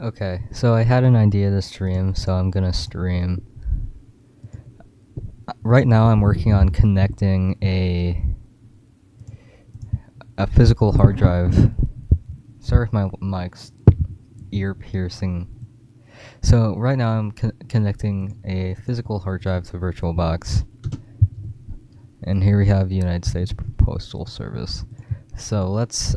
Okay, so I had an idea to stream, so I'm gonna stream. Right now I'm working on connecting a physical hard drive. Sorry if my mic's ear piercing. So right now I'm connecting a physical hard drive to VirtualBox. And here we have United States Postal Service. So let's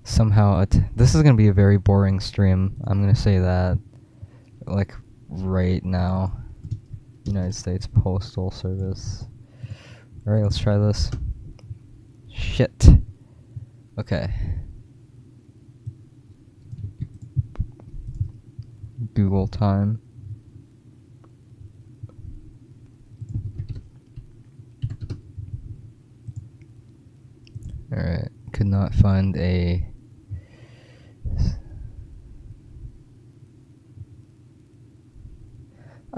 somehow this is gonna be a very boring stream. I'm gonna say that, like, right now. United States Postal Service. Alright, let's try this. Shit. Okay. Google time. Alright, could not find a...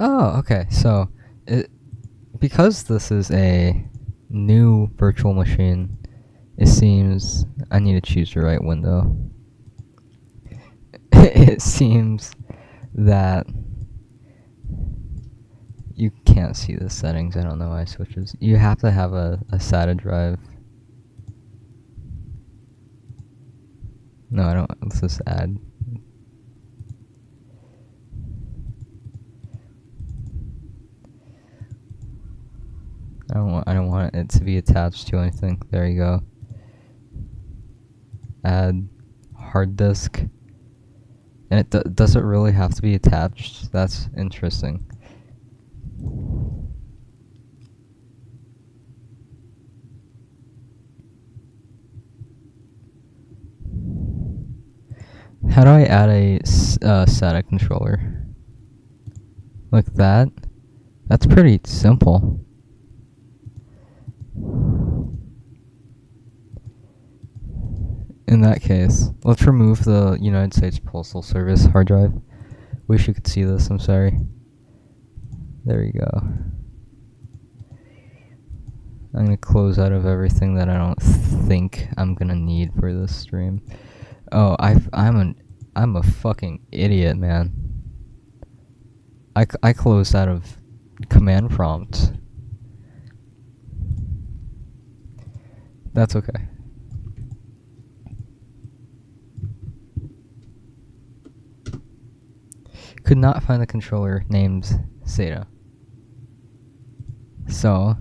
Oh, okay, so because this is a new virtual machine, it seems I need to choose the right window. It seems that you can't see the settings. I don't know why switches. You have to have a SATA drive. No, I don't. Let's just add. I don't want it to be attached to anything. There you go. Add hard disk. And it does it really have to be attached? That's interesting. How do I add a SATA controller? Like that? That's pretty simple. In that case, let's remove the United States Postal Service hard drive. Wish you could see this, I'm sorry. There you go. I'm gonna close out of everything that I don't think I'm gonna need for this stream. Oh, I'm a fucking idiot, man. I closed out of command prompt. That's okay. Could not find the controller named SATA. So,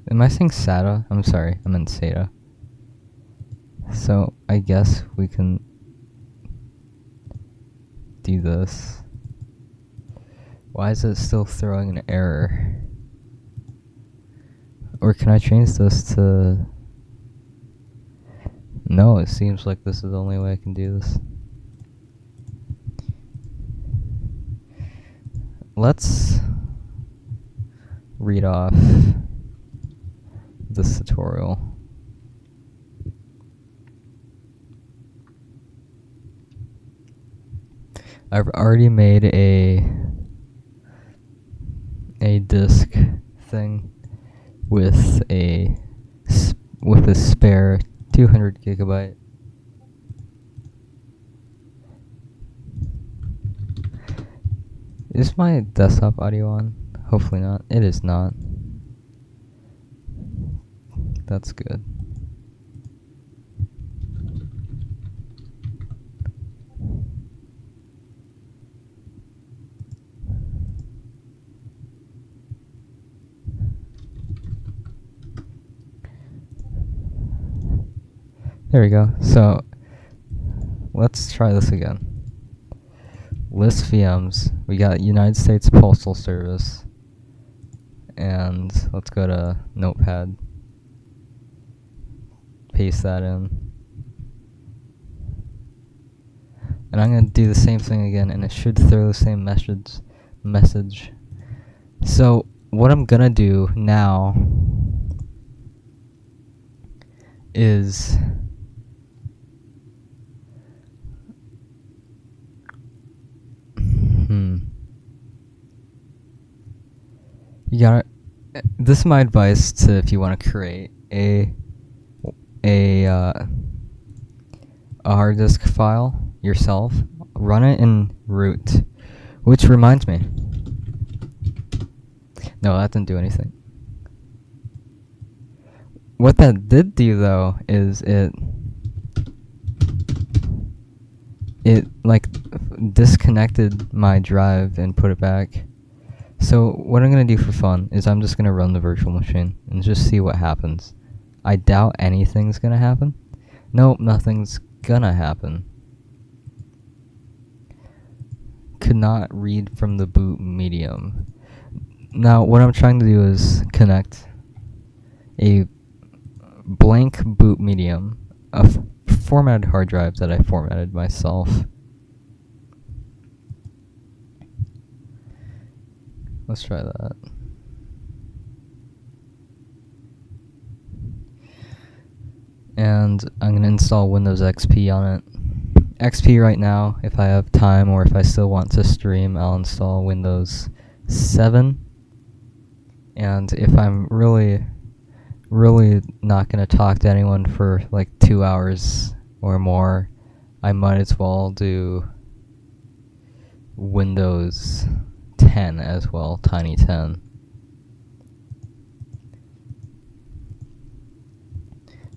am I saying SATA? I'm sorry, I meant SATA. So, I guess we can do this. Why is it still throwing an error? Or can I change this to... No, it seems like this is the only way I can do this. Let's read off this tutorial. I've already made a disk thing with a spare 200 gigabyte. Is my desktop audio on? Hopefully not. It is not. That's good. There we go. So, let's try this again. List VMs. We got United States Postal Service. And let's go to Notepad. Paste that in. And I'm going to do the same thing again, and it should throw the same message. So, what I'm going to do now is... You gotta... This is my advice to if you want to create a a hard disk file yourself, run it in root. Which reminds me. No, that didn't do anything. What that did do though is it like disconnected my drive and put it back. So what I'm gonna do for fun is I'm just gonna run the virtual machine and just see what happens. I doubt anything's gonna happen. Nope, nothing's gonna happen. Could not read from the boot medium. Now what I'm trying to do is connect a blank boot medium, a formatted hard drive that I formatted myself. Let's try that. And I'm going to install Windows XP on it. XP right now, if I have time or if I still want to stream, I'll install Windows 7. And if I'm really not going to talk to anyone for like 2 hours or more, I might as well do Windows 10 as well, Tiny 10.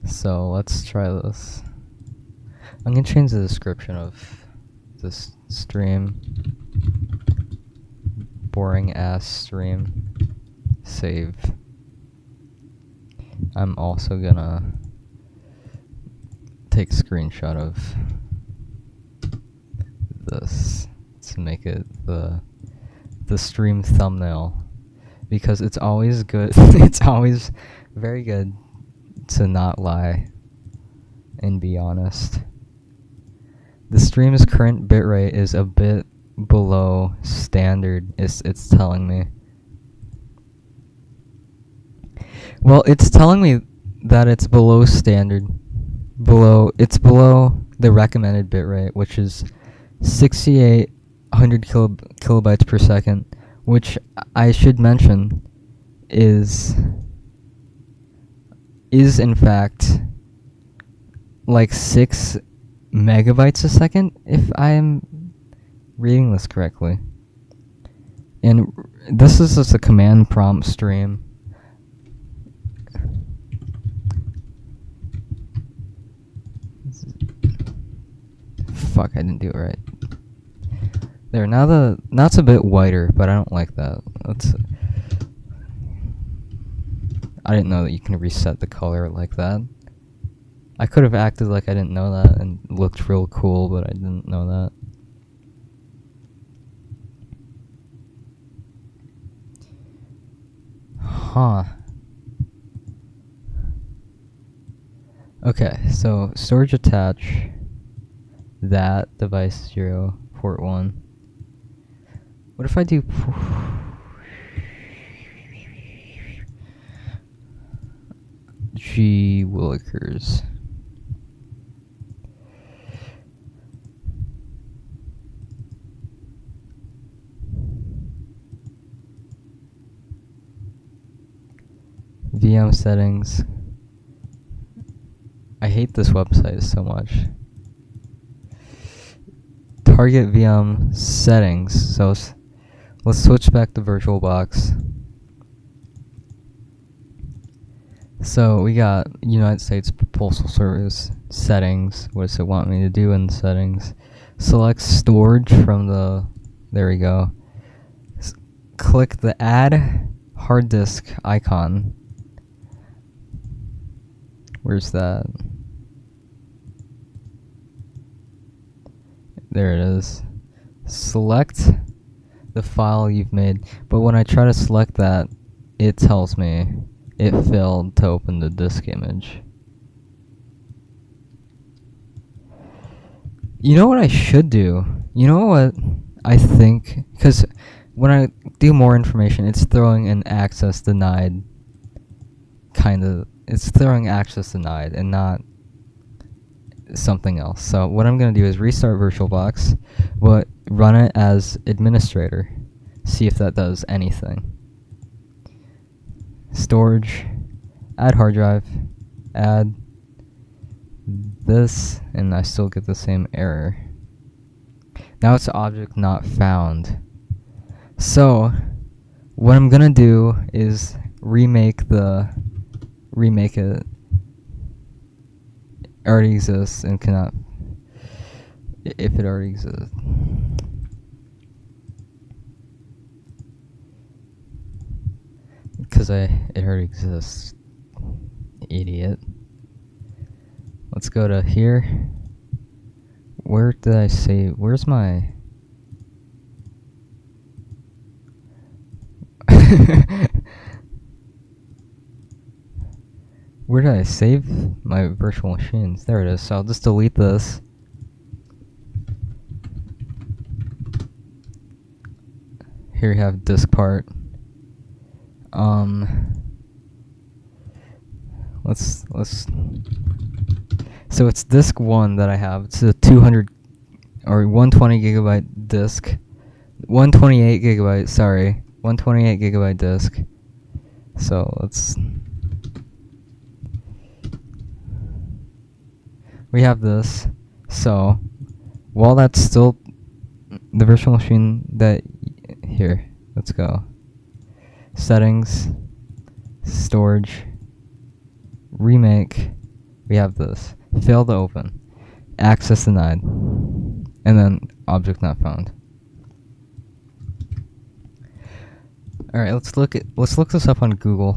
So let's try this. I'm going to change the description of this stream. Boring ass stream. Save. I'm also gonna take a screenshot of this to make it the stream thumbnail, because it's always good. It's always very good to not lie and be honest. The stream's current bitrate is a bit below standard. It's telling me. Well, it's telling me that it's below standard. It's below the recommended bitrate, which is 6,800 kilobytes per second, which I should mention is in fact like 6 megabytes a second, if I am reading this correctly. And this is just a command prompt stream. Fuck, I didn't do it right. There, now it's a bit whiter, but I don't like that. I didn't know that you can reset the color like that. I could have acted like I didn't know that and looked real cool, but I didn't know that. Huh. Okay, so storage attach that device 0, port 1. What if I do G Willikers? VM settings. I hate this website so much. Target VM settings. So let's switch back to VirtualBox. So we got United States Postal Service settings. What does it want me to do in the settings? Select storage from the, there we go. Click the add hard disk icon. Where's that? There it is. Select the file you've made, but when I try to select that, it tells me it failed to open the disk image. You know what I should do? You know what I think? Because when I do more information, it's throwing an access denied kind of. It's throwing access denied and not something else. So what I'm going to do is restart VirtualBox, but run it as administrator. See if that does anything. Storage, add hard drive, add this, and I still get the same error. Now it's object not found. So what I'm gonna do is remake it. Already exists and cannot, if it already exists. Because it already exists, idiot. Let's go to here. Where did I say? Where's my? Where did I save my virtual machines? There it is. So I'll just delete this. Here you have disk part. Let's. So it's disk 1 that I have. It's a 200 or 120 gigabyte disk. 128 gigabyte. Sorry, 128 gigabyte disk. So let's. We have this. So while that's still the virtual machine that here, let's go. Settings, storage, remake. We have this. Failed to open. Access denied. And then object not found. Alright, let's look this up on Google.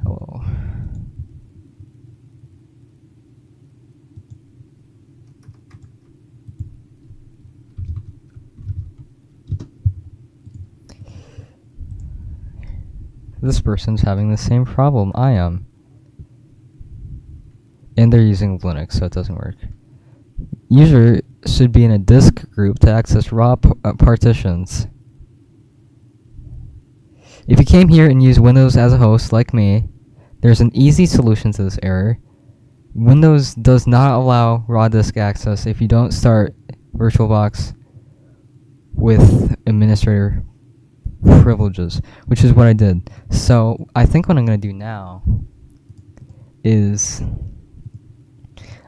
Hello. This person's having the same problem I am. And they're using Linux, so it doesn't work. User should be in a disk group to access raw partitions. If you came here and used Windows as a host, like me, there's an easy solution to this error. Windows does not allow raw disk access if you don't start VirtualBox with administrator privileges, which is what I did. So I think what I'm going to do now is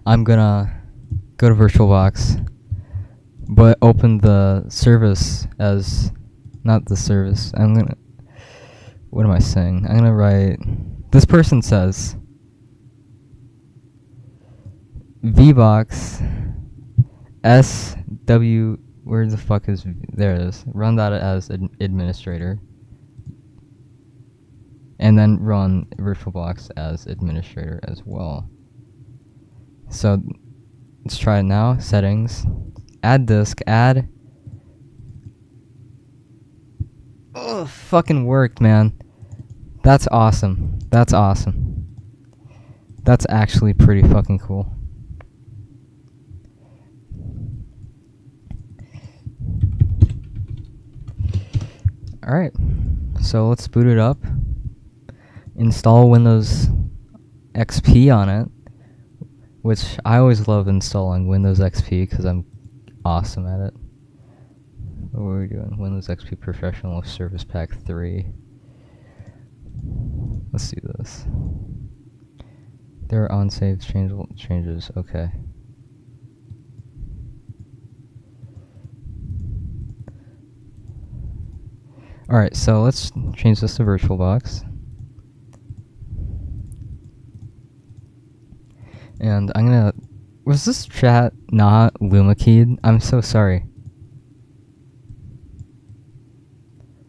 I'm going to go to VirtualBox, but open the service as, not the service, I'm going to, what am I saying? I'm going to write, this person says, VBox SW, where the fuck is, there it is, run that as administrator, and then run VirtualBox as administrator as well. So let's try it now. Settings, add disk, add. Oh, fucking worked, man. That's awesome. That's awesome. That's actually pretty fucking cool. Alright, so let's boot it up. Install Windows XP on it, which I always love installing Windows XP because I'm awesome at it. What were we doing? Windows XP Professional Service Pack 3. Let's do this. There are unsaved changes. Okay. Alright, so let's change this to VirtualBox. And I'm gonna... Was this chat not LumaKeyed? I'm so sorry.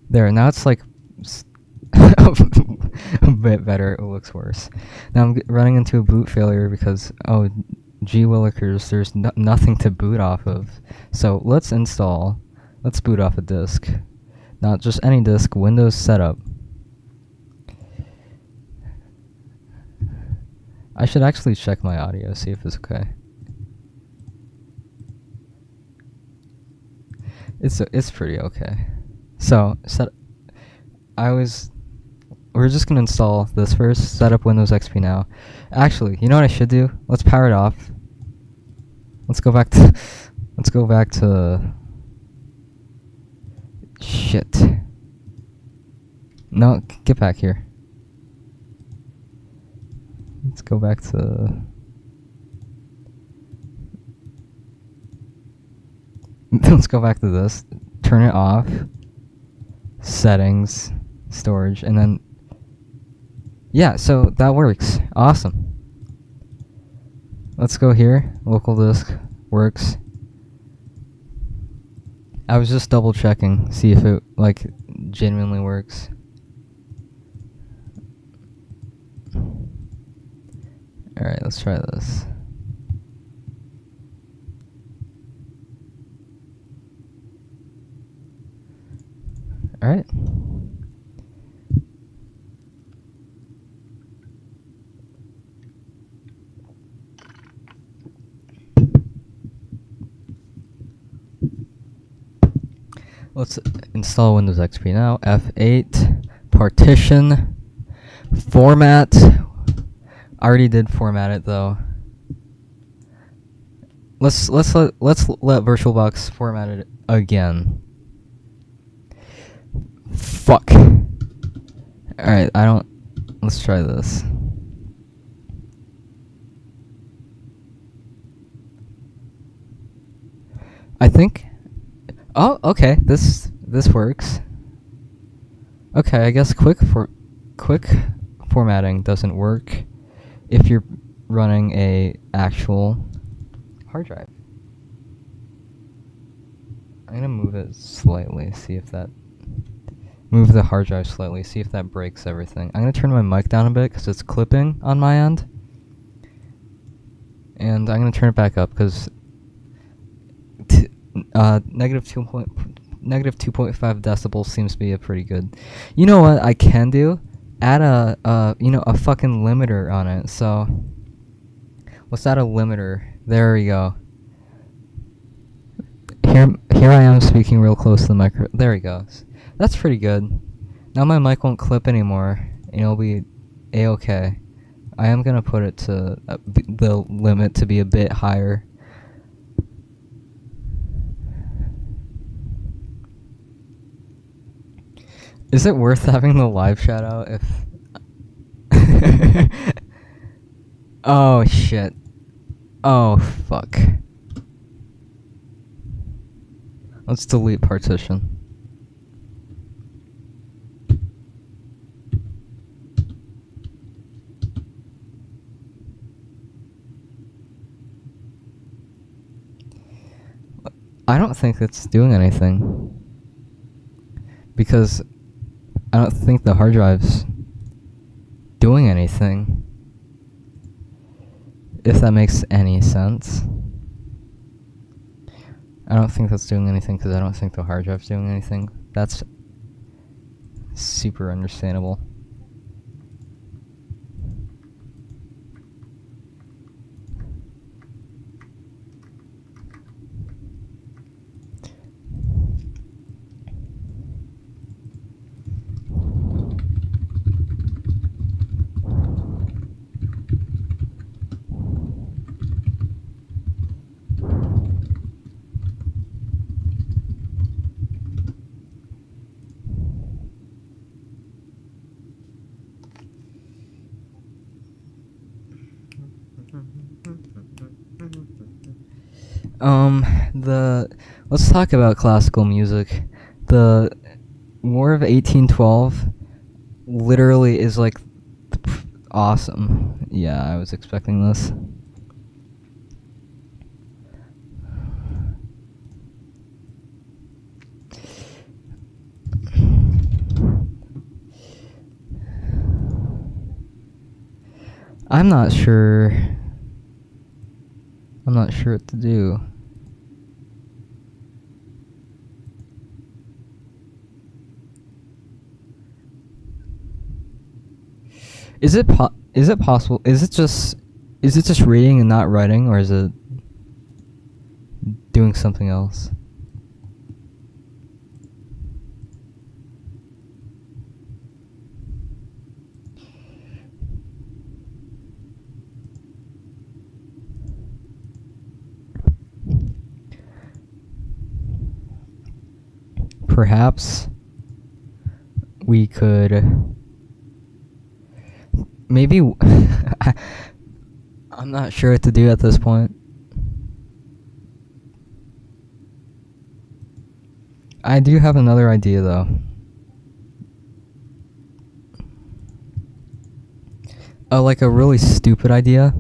There, now it's like... a bit better, it looks worse. Now I'm running into a boot failure because, oh, gee willikers, there's nothing to boot off of. So let's boot off a disk. Not just any disk, Windows setup. I should actually check my audio, see if it's okay. It's pretty okay. So, we're just gonna install this first, set up Windows XP now. Actually, you know what I should do? Let's power it off. Let's go back to shit. No, get back here. Let's go back to... Let's go back to this. Turn it off. Settings. Storage. And then... Yeah, so that works. Awesome. Let's go here. Local disk. Works. I was just double checking. See if it, like, genuinely works. Alright, let's try this. Alright. Let's install Windows XP now. F8, partition, format. I already did format it though. Let's let VirtualBox format it again. Fuck. Alright, let's try this. I think... Oh, okay, this works. Okay, I guess quick formatting doesn't work if you're running a actual hard drive. I'm gonna move it slightly, see if that... Move the hard drive slightly, see if that breaks everything. I'm gonna turn my mic down a bit because it's clipping on my end. And I'm gonna turn it back up because negative 2.5 decibels seems to be a pretty good. You know what I can do? Add a fucking limiter on it. So let's add a limiter. There we go. Here I am speaking real close to the micro. There he goes. That's pretty good. Now my mic won't clip anymore, and it'll be a-okay. I am gonna put it to the limit to be a bit higher. Is it worth having the live shout out if... Oh shit. Oh fuck. Let's delete partition. I don't think it's doing anything. Because I don't think the hard drive's doing anything. If that makes any sense. I don't think that's doing anything because I don't think the hard drive's doing anything. That's super understandable. Let's talk about classical music. The War of 1812 literally is like awesome. Yeah, I was expecting this. I'm not sure what to do. Is it possible? Is it just reading and not writing, or is it doing something else? Perhaps we could maybe I'm not sure what to do at this point. I do have another idea though. Like a really stupid idea.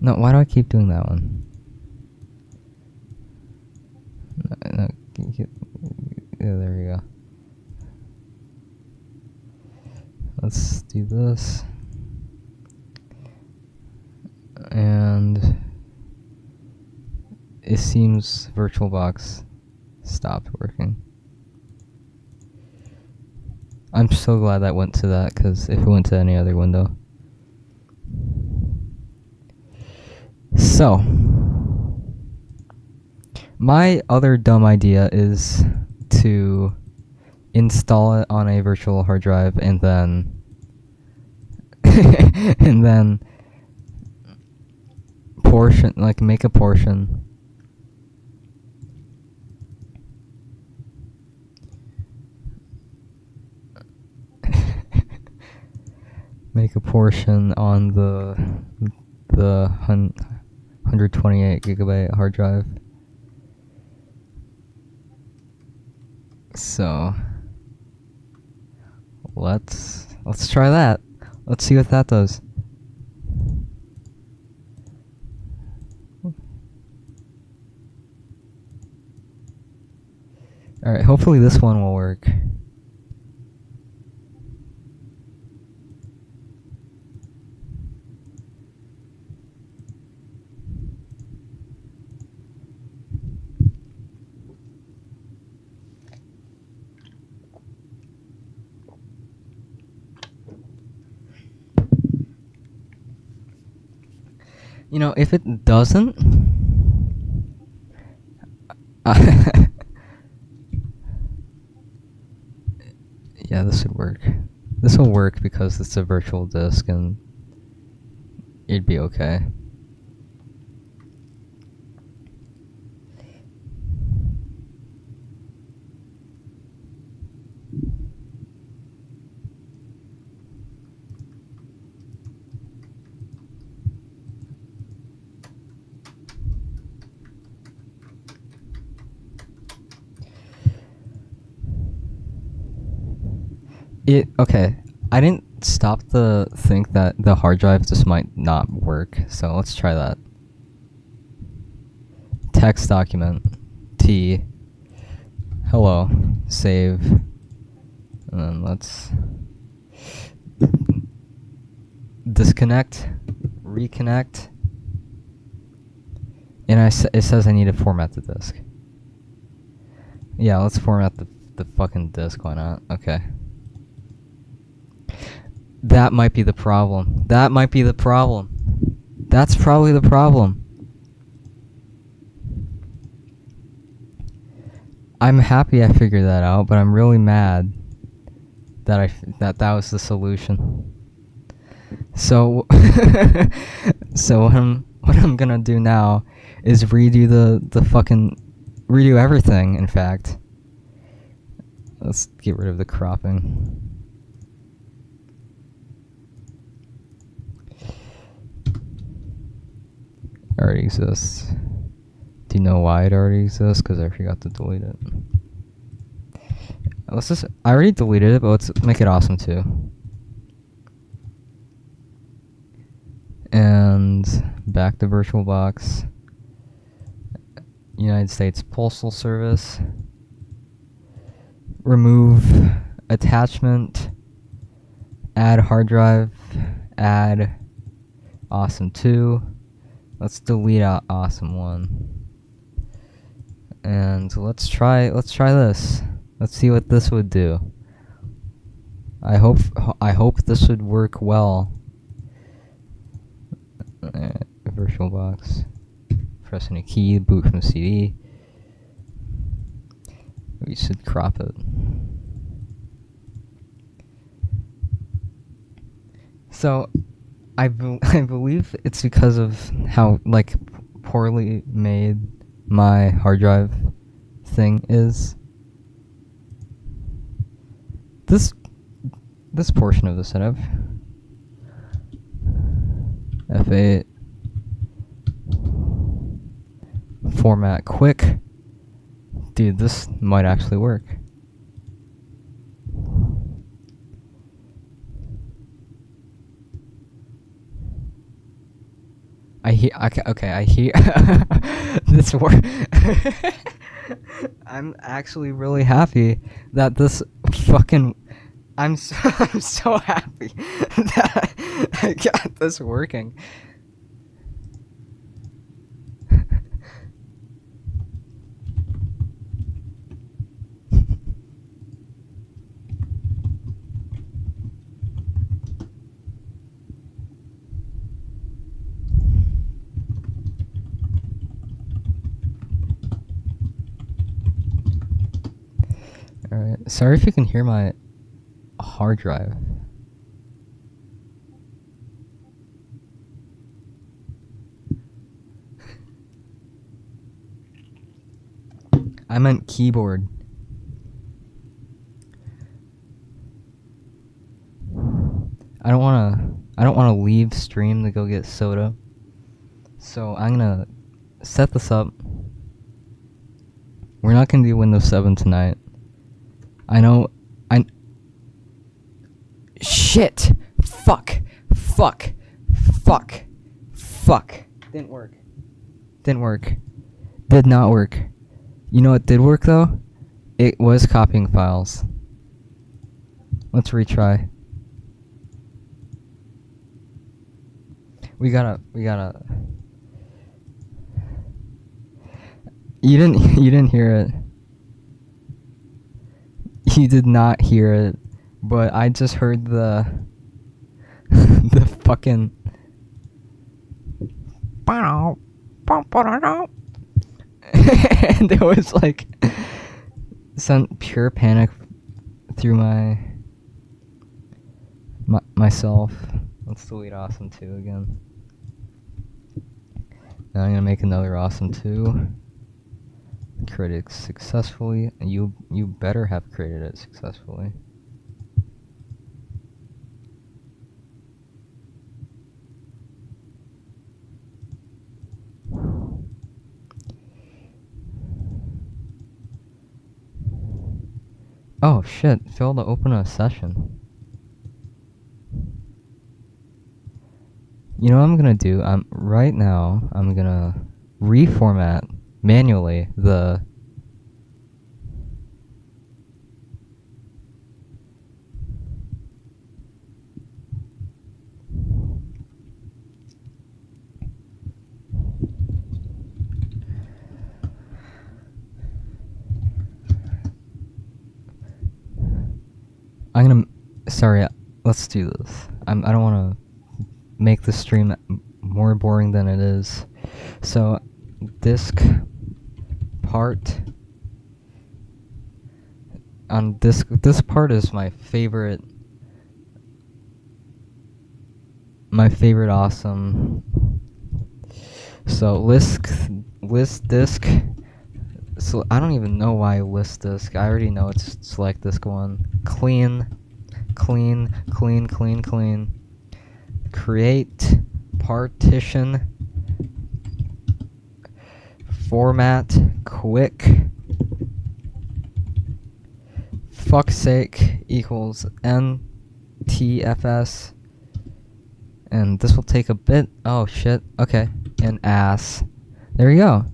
No, why do I keep doing that one? No, yeah, there we go. Let's do this. And it seems VirtualBox stopped working. I'm so glad that went to that, because if it went to any other window. So, my other dumb idea is to install it on a virtual hard drive and then and then make a portion make a portion on the 128 gigabyte hard drive. So let's try that. Let's see what that does. Alright, hopefully this one will work. You know, if it doesn't, yeah, this would work. This will work because it's a virtual disk and it'd be okay. Okay, I didn't stop to think that the hard drive just might not work, so let's try that. Text document, T, hello, save, and then let's disconnect, reconnect, and it says I need to format the disk. Yeah, let's format the fucking disk, why not? Okay. That might be the problem. That might be the problem. That's probably the problem. I'm happy I figured that out, but I'm really mad that that was the solution. So so what I'm gonna do now is redo redo everything, in fact. Let's get rid of the cropping. Already exists. Do you know why it already exists? Because I forgot to delete it. I already deleted it, but let's make it awesome too. And back to VirtualBox. United States Postal Service. Remove attachment. Add hard drive. Add awesome 2. Let's delete out awesome 1. And let's try this. Let's see what this would do. I hope this would work well. VirtualBox. Press any key, boot from CD. We should crop it. So I believe it's because of how poorly made my hard drive thing is this portion of the setup. F8. Format quick. Dude, this might actually work. I hear this work. I'm actually really happy that this fucking I'm so happy that I got this working. Alright, sorry if you can hear my hard drive. I meant keyboard. I don't wanna leave stream to go get soda. So I'm gonna set this up. We're not gonna do Windows 7 tonight. Shit! Fuck! Didn't work. Did not work. You know what did work though? It was copying files. Let's retry. We gotta. You didn't hear it. You did not hear it, but I just heard the the fucking and it was like sent pure panic through myself. Let's delete Awesome 2 again. Now I'm gonna make another Awesome 2. Create it successfully. You better have created it successfully. Oh shit, failed to open a session. You know what I'm gonna do? Right now I'm gonna reformat manually the sorry, let's do this. I don't want to make the stream more boring than it is. So, disk part on this part is my favorite Awesome. So list disk. So I don't even know why list disk. I already know it's select disk 1. Clean. Create partition. Format quick. Fuck's sake equals NTFS. And this will take a bit. Oh shit. Okay. And ass. There you go.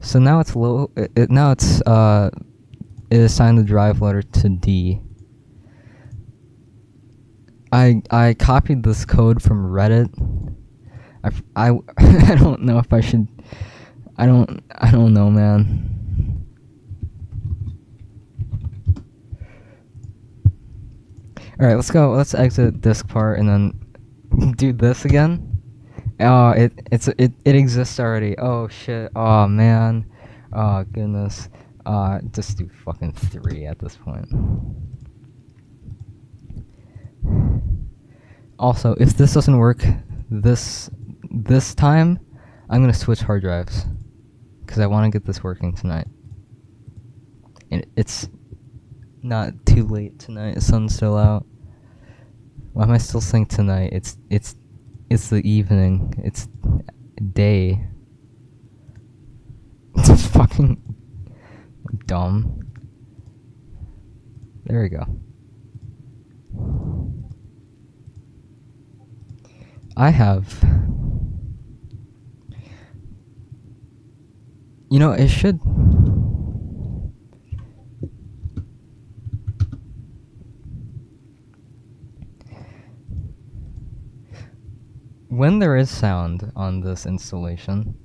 So now it's low. It assigned the drive letter to D. I copied this code from Reddit. I don't know if I should. I don't know, man. All right, let's go. Let's exit disk part and then do this again. Oh, it exists already. Oh shit. Oh man. Oh goodness. Just do fucking 3 at this point. Also, if this doesn't work this time, I'm gonna switch hard drives because I want to get this working tonight. And it's not too late tonight. The sun's still out. Why am I still saying tonight? It's the evening. It's day. It's fucking dumb. There we go. I have... You know, it should... When there is sound on this installation...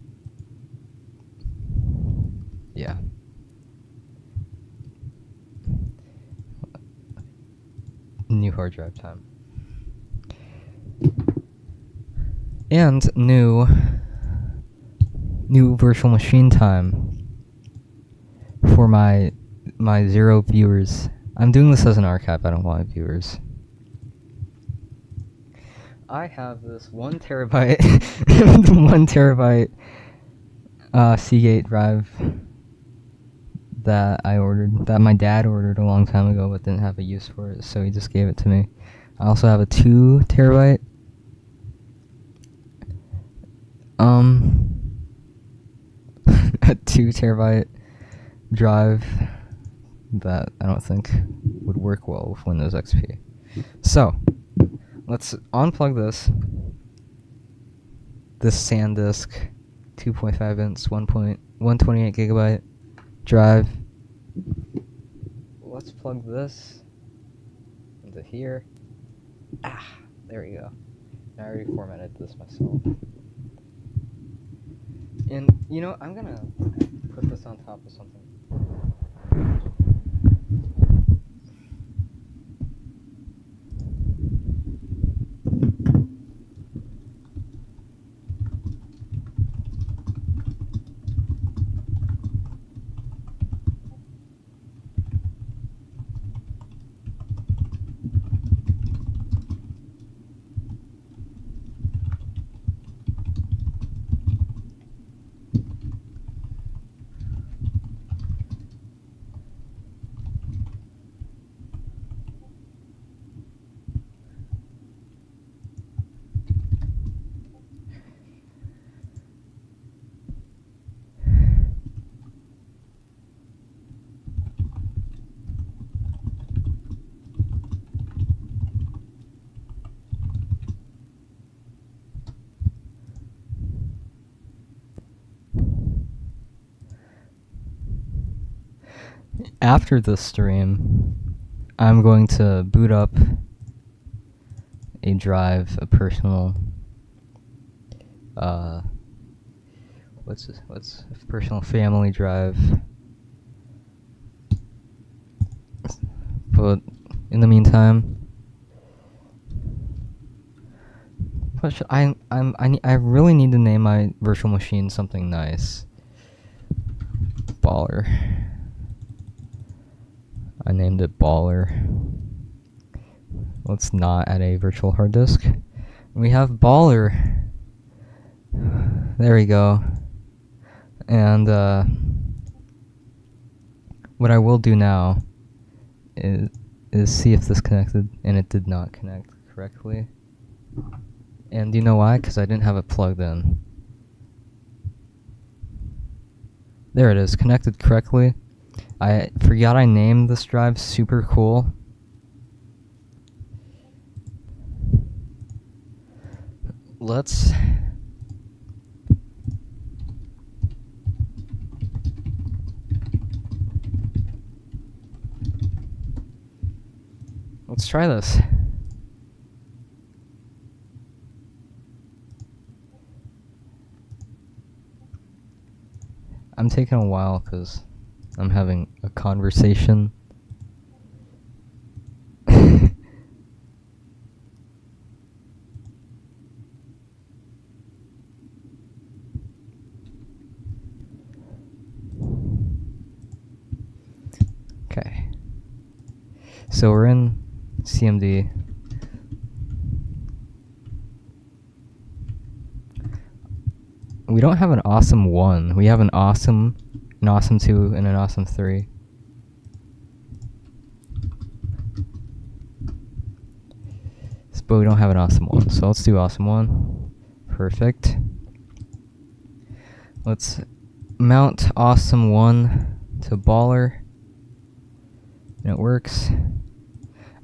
Yeah. New hard drive time. And new virtual machine time for my 0 viewers. I'm doing this as an archive, I don't want viewers. I have this 1 terabyte 1 terabyte Seagate drive that I ordered, that my dad ordered a long time ago but didn't have a use for it, so he just gave it to me. I also have a 2 terabyte a 2 terabyte drive that I don't think would work well with Windows XP. So, let's unplug this SanDisk 2.5 inch 128 gigabyte drive. Let's plug this into here. There we go. I already formatted this myself. And, you know, I'm gonna put this on top of something. After this stream, I'm going to boot up a drive, a personal, what's a personal family drive. But in the meantime, what should I really need to name my virtual machine something nice. Baller. I named it Baller. Let's not add a virtual hard disk. We have Baller. There we go. And what I will do now is see if this connected, and it did not connect correctly. And do you know why? Because I didn't have it plugged in. There it is, connected correctly. I forgot I named this drive Super Cool. Let's try this. I'm taking a while because I'm having a conversation. Okay. So we're in CMD. We don't have an awesome 1. We have an awesome 2, and an awesome 3. but we don't have an awesome 1, so let's do awesome 1. Perfect. Let's mount awesome 1 to baller, and it works.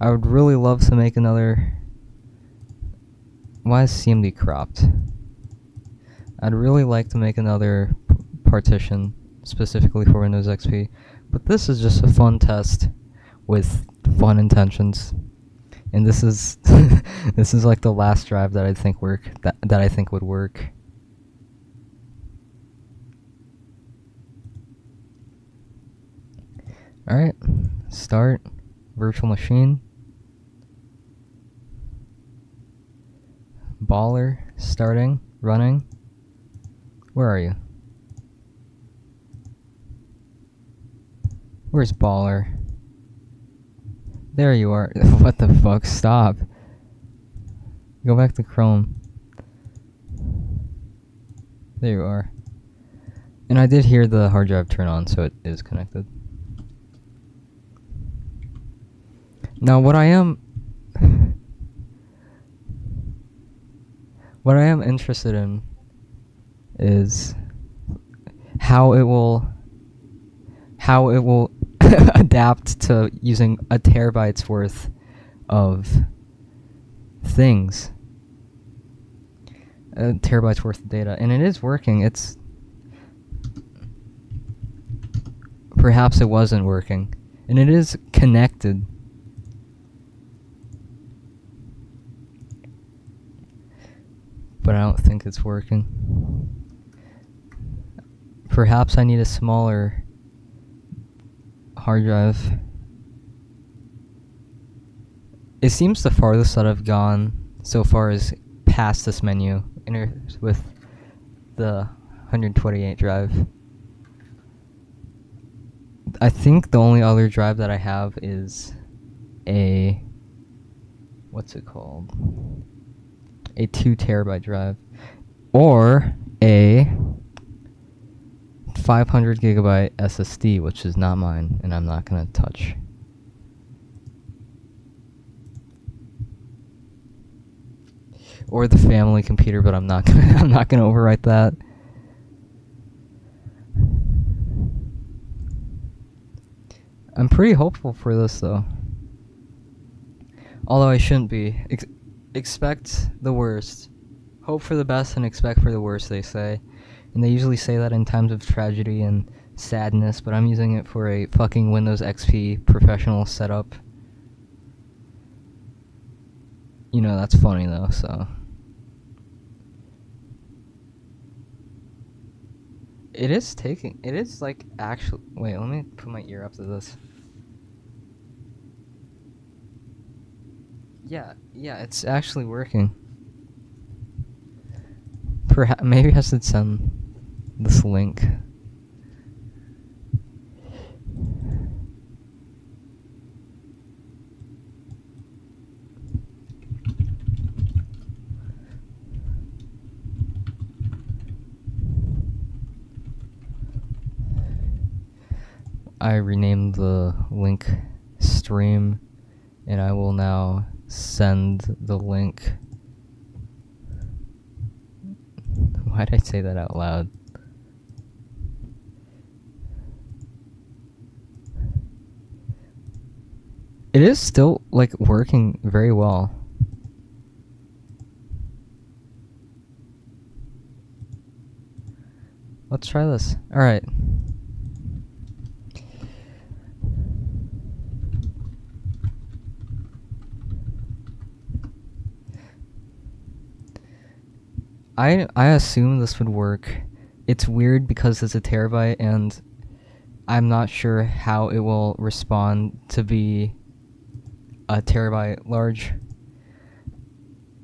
I would really love to make another... Why is CMD cropped? I'd really like to make another partition specifically for Windows XP, but this is just a fun test with fun intentions. And this is this is like the last drive that I think that I think would work. All right, start virtual machine. Baller starting, running. Where are you? Where's Baller? There you are. What the fuck? Stop. Go back to Chrome. There you are. And I did hear the hard drive turn on, so it is connected. Now what I am interested in is how it will adapt to using a terabyte's worth of things, a terabyte's worth of data, and it is working. It's perhaps it wasn't working, and it is connected. But I don't think it's working. Perhaps I need a smaller hard drive. It seems the farthest that I've gone so far is past this menu with the 128 drive. I think the only other drive that I have is a... what's it called? A 2 terabyte drive, or a 500 gigabyte SSD, which is not mine, and I'm not gonna touch. Or the family computer, but I'm not gonna overwrite that. I'm pretty hopeful for this though. Although I shouldn't be. Expect the worst. Hope for the best and expect for the worst, they say. And they usually say that in times of tragedy and sadness, but I'm using it for a fucking Windows XP professional setup. You know, that's funny though, so. It is like actually, wait, let me put my ear up to this. Yeah, it's actually working. Perhaps maybe I should send this link. I renamed the link stream, and I will now send the link. Why did I say that out loud? It is still like working very well. Let's try this. All right. I assume this would work. It's weird because it's a terabyte and I'm not sure how it will respond to be a terabyte large.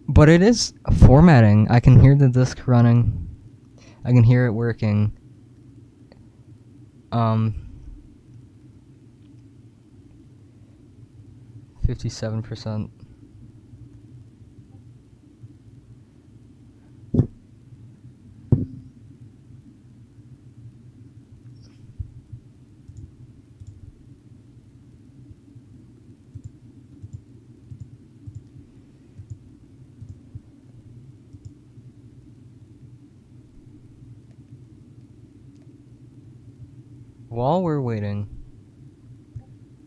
But it is formatting. I can hear the disk running. I can hear it working. 57%. while we're waiting.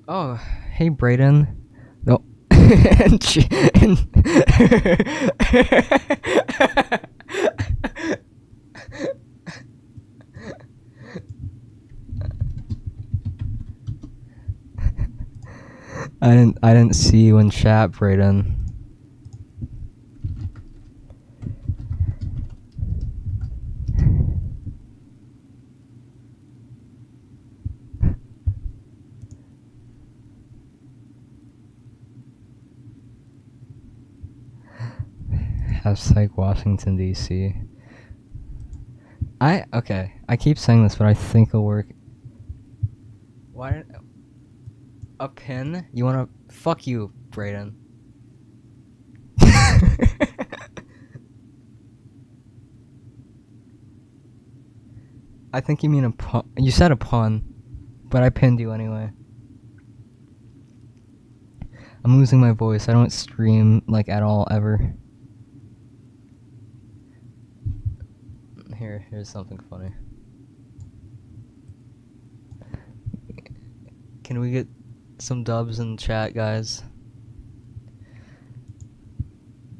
Oh, hey Brayden. No. I didn't see you in chat, Brayden. Hashtag Washington DC. Okay. I keep saying this, but I think it'll work. Why? A pin? You wanna? Fuck you, Brayden. I think you mean a pun. You said a pun, but I pinned you anyway. I'm losing my voice. I don't stream like at all ever. Here's something funny. Can we get some dubs in chat, guys?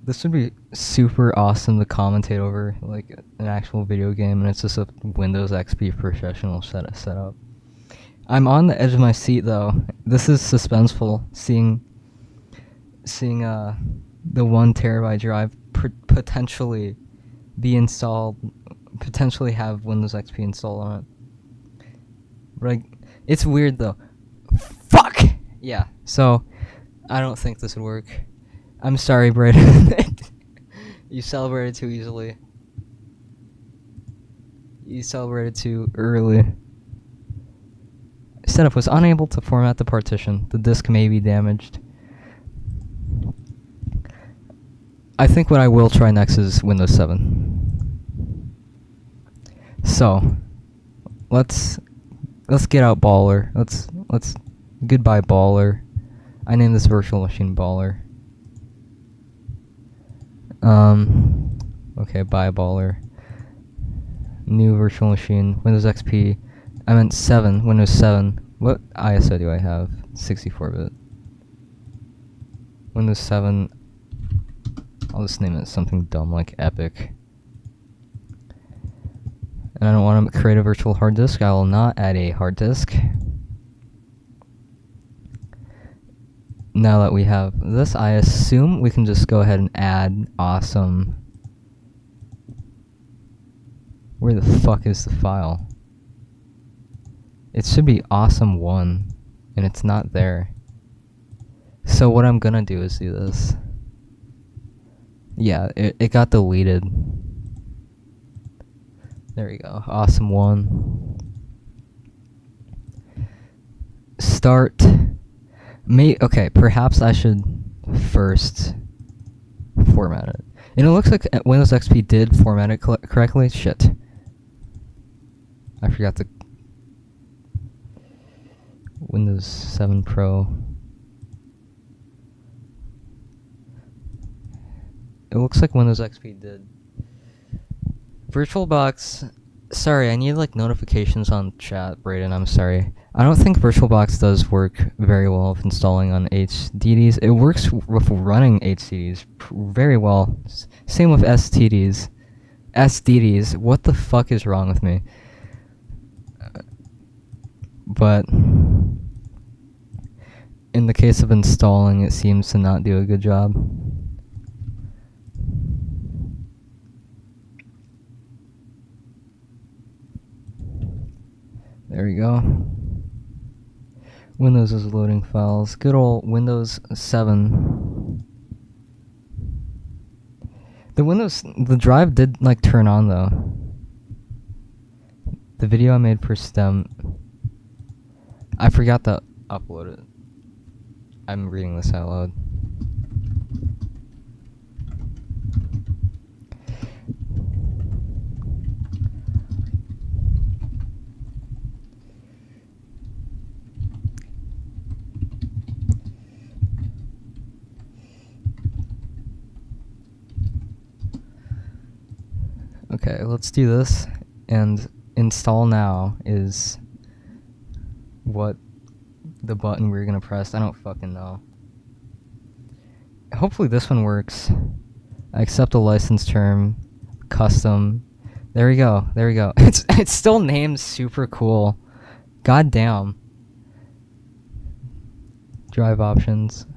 This would be super awesome to commentate over, like an actual video game, and it's just a Windows XP professional setup. I'm on the edge of my seat though. This is suspenseful, seeing the 1 terabyte drive potentially be installed, potentially have Windows XP installed on it. Like, it's weird though. Fuck! Yeah, so I don't think this would work. I'm sorry, Brayden. You celebrated too easily. You celebrated too early. Setup was unable to format the partition. The disk may be damaged. I think what I will try next is Windows 7. So, let's get out Baller. Let's goodbye Baller. I named this virtual machine Baller. Okay, bye Baller. New virtual machine, Windows XP. I meant 7, Windows 7. What ISO do I have? 64-bit. Windows 7. I'll just name it something dumb like Epic. And I don't want to create a virtual hard disk. I will not add a hard disk. Now that we have this, I assume we can just go ahead and add awesome. Where the fuck is the file? It should be awesome1, and it's not there. So what I'm gonna do is do this. Yeah, it got deleted. There we go. Awesome1. Start. Okay, perhaps I should first format it. And it looks like Windows XP did format it correctly. Shit. I forgot the Windows 7 Pro. It looks like Windows XP did. VirtualBox. Sorry, I need like notifications on chat, Brayden. I'm sorry. I don't think VirtualBox does work very well with installing on HDDs. It works with running HDDs very well. Same with STDs. SDDs. What the fuck is wrong with me? But in the case of installing, it seems to not do a good job. There we go. Windows is loading files. Good old Windows 7. The drive did like turn on though. The video I made for STEM, I forgot to upload it. I'm reading this out loud. Okay, let's do this. And install now is what the button we're gonna press. I don't fucking know. Hopefully this one works. I accept a license term. Custom. There we go. There we go. It's still named super cool. God damn. Drive options.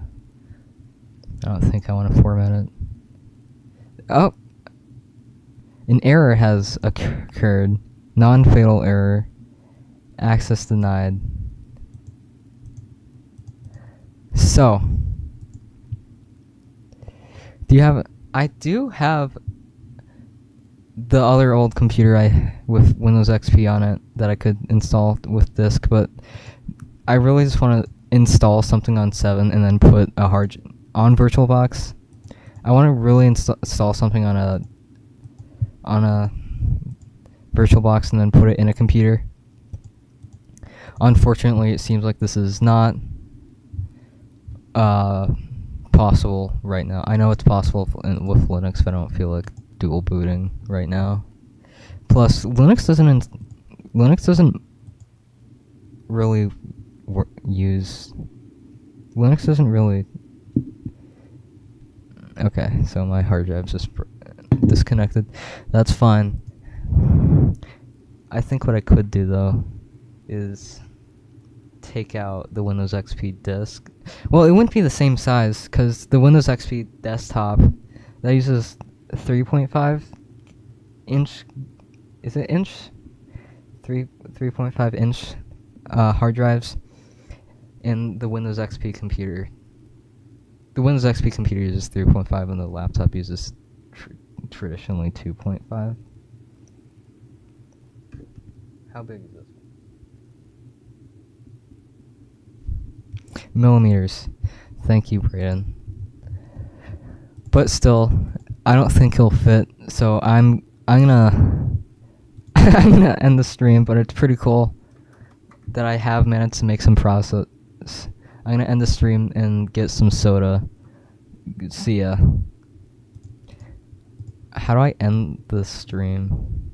I don't think I want to format it. Oh! An error has occurred. Non-fatal error. Access denied. So. I do have the other old computer with Windows XP on it that I could install with disk, but I really just want to install something on 7 and then put a on VirtualBox. I want to really install something on a VirtualBox and then put it in a computer. Unfortunately, it seems like this is not possible right now. I know it's possible with Linux, but I don't feel like dual booting right now. Plus, Linux doesn't really use. Linux doesn't really. Okay, so my hard drive's just disconnected. That's fine. I think what I could do though is take out the Windows XP disk. Well, it wouldn't be the same size because the Windows XP desktop that uses 3.5 inch. Is it inch? 3.5 inch hard drives, and the Windows XP computer. The Windows XP computer uses 3.5, and the laptop uses traditionally 2.5. How big is this? Millimeters. Thank you, Brayden. But still, I don't think he'll fit. So I'm gonna I'm gonna end the stream. But it's pretty cool that I have managed to make some process. I'm gonna end the stream and get some soda. See ya. How do I end the stream?